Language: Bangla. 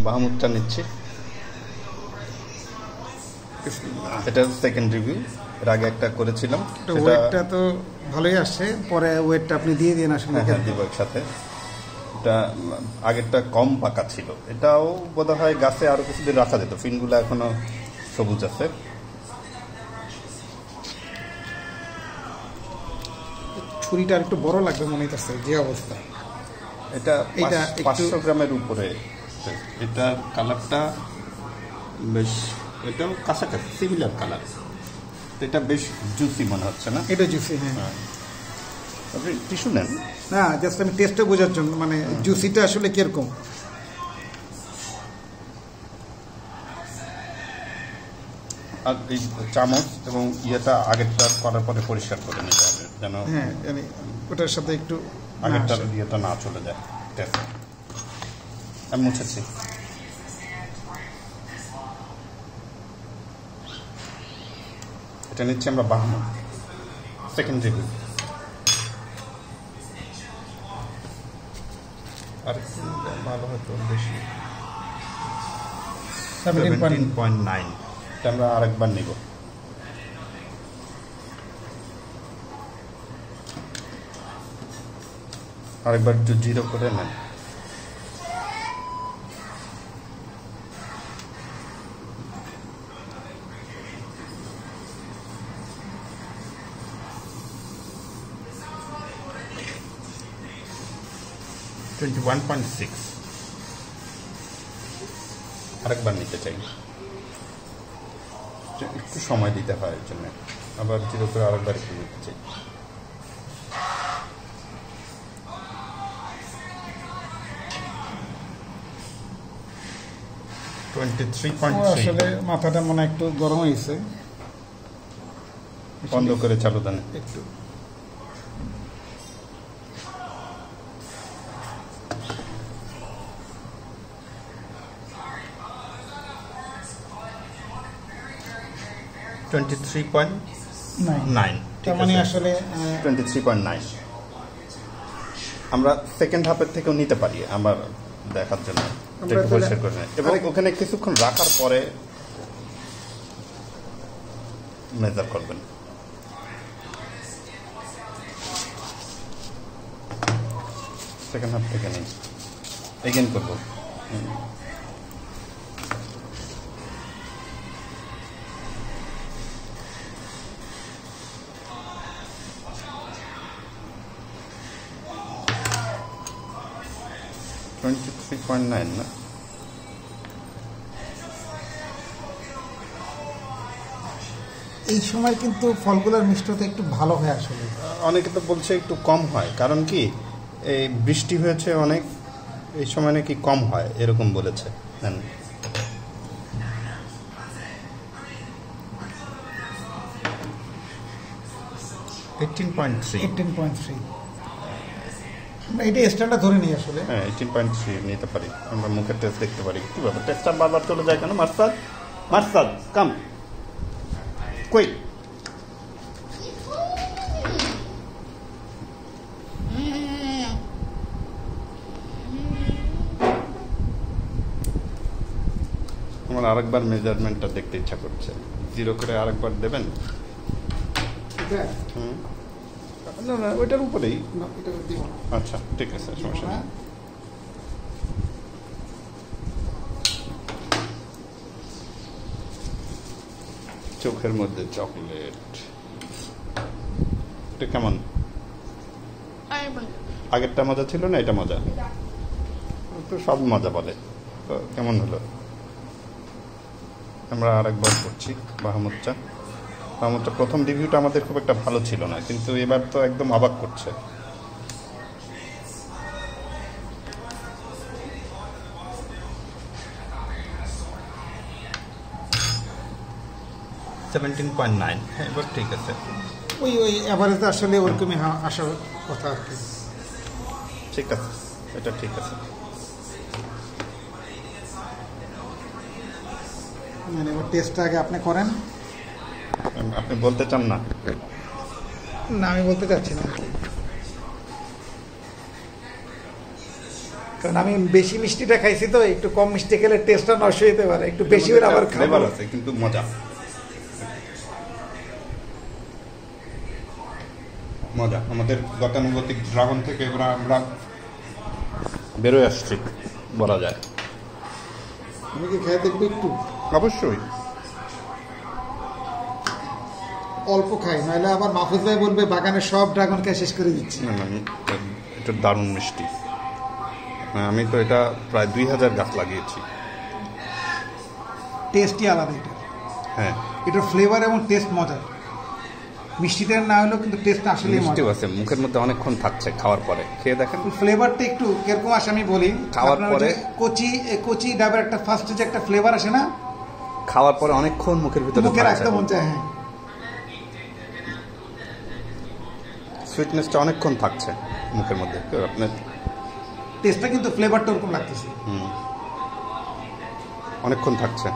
বাহামুদটা নিচ্ছি, এটা সেকেন্ড রিভিউ। এর আগে একটা করেছিলাম, ওয়েটটা তো ভালোই আসছে, পরে ওয়েটটা আপনি দিয়ে দিন আসলে। হ্যাঁ দিব একসাথে। এটা আগেরটা কম পাকা ছিল, এটাও বোধ হয় গাছে আরো কিছুদিন রাখা যেত, ফিনগুলো এখনো সবুজ আছে। ছুরিটা একটু বড় লাগবে মনে হচ্ছে যে অবস্থা। এটা 500 গ্রামের উপরে। এটা কালারটা বেশ, এটাও কাছাকাছি সিমিলার কালার। এটা বেশ জুসি মনে হচ্ছে না? এটা জুসি, হ্যাঁ। আপনি টিস্যু নেন না, জাস্ট আমি টেস্টটা বোঝার জন্য, মানে জুসিটা আসলে কিরকম। আর এই চামচ এবং ইয়েটা আগেরটা করার পরে পরিষ্কার করে নিতে হবে, যেন হ্যাঁ ওটার সাথে একটু আগেরটার ইয়েটা না চলে যায়। আমি মুছেছি। এটা নিচ্ছি আমরা বাহামুদ সেকেন্ড রিভিউ। আর ভালো হয়তো বেশি 17.9। এটা আমরা আরেকবার নিব। আরেকবার একটু জিরো করে নেন। আরেকবার নিতে চাই, একটু সময় দিতে হয় এর জন্য। আবার জিরো করে আরেকবার একটু নিতে চাই। আসলে মাথাটা মনে একটু গরম হয়েছে। বন্ধ করে চালু দেন একটু। আসলে 23.9 আমরা সেকেন্ড হাফের থেকেও নিতে পারি আমার দেখার জন্য, একটু পরিষ্কার করে নেয় এবং ওখানে কিছুক্ষণ রাখার পরে মেজার করবেন। সেকেন্ড হাফ থেকে নিন, এগেন করবো। না এই সময় কিন্তু ফলগুলোর মিষ্টতা একটু ভালো হয় আসলে। অনেকে তো বলছে একটু কম হয়, কারণ কি এই বৃষ্টি হয়েছে অনেক, এই সময় নাকি কম হয় এরকম বলেছে। 18.3 এটা স্ট্যান্ডার্ড ধরে নিই আসলে। হ্যাঁ 18.3 নিতে পারি আমরা। মুখের টেস্ট দেখতে পারি। কি ব্যাপার, টেস্টটা বারবার চলে যায় কেন? মারসাদ কাম কই। আমার আরেকবার মেজারমেন্টটা দেখতে ইচ্ছা করছে। জিরো করে আরেকবার দেবেন? না না ওইটার উপরেই। আচ্ছা ঠিক আছে, সমস্যা নেই। চোখের মধ্যে চকলেট, এটা কেমন? আগেরটা মজা ছিল না, এটা মজা? তো সব মজা বলে। তো কেমন হলো? আমরা আরেকবার করছি বাহামুদটা। প্রথম রিভিউটা আমাদের খুব একটা ভালো ছিল না, কিন্তু এবার তো একদম অবাক করছে। হ্যাঁ এবার ঠিক আছে। ওই অ্যাভারেজ আসলে ওরকমই আসার কথা আর কি। ঠিক আছে, এটা ঠিক আছে। মানে টেস্টটা আগে আপনি করেন। আপনি বলতে চান না? না আমি বলতে চাচ্ছি না। কারণ আমি বেশি মিষ্টিটা খাইছি তো, একটু কম মিষ্টি খেলে টেস্টটা নষ্ট হতে পারে, একটু বেশি হলে আবার ফ্লেভার আছে কিন্তু মজা মজা। আমাদের গতানুগতিক ড্রাগন থেকে আমরা বেরোয় আসছি বলা যায়। আমি কি খেয়ে দেখবো একটু? অবশ্যই অল্প খাই, নাহলে আবার মাহফুজ ভাই বলবে বাগানের সব ড্রাগন খেয়ে শেষ করে দিচ্ছি। না এটা দারুণ মিষ্টি। আমি তো এটা প্রায় 2000 গাছ লাগিয়েছি। টেস্টই আলাদা এটা। হ্যাঁ, এটার ফ্লেভার এবং টেস্ট মজার। মিষ্টিটা না হলেও কিন্তু টেস্টটা আসলে মিষ্টি আছে, মুখের মধ্যে অনেকক্ষণ থাকছে খাওয়ার পরে। খেয়ে দেখেন ফ্লেভারটা একটু কিরকম আসে আমি বলি। খাওয়ার পরে কচি ডাবের একটা ফার্স্টে যে একটা ফ্লেভার আসে না, খাওয়ার পরে অনেকক্ষণ মুখের ভিতরে মুখে রাখতে মন চায়। হ্যাঁ, সুইটনেসটা অনেকক্ষণ থাকছে মুখের মধ্যে। আপনার টেস্টটা কিন্তু ফ্লেভারটা ওরকম লাগতেছে, অনেকক্ষণ থাকছে।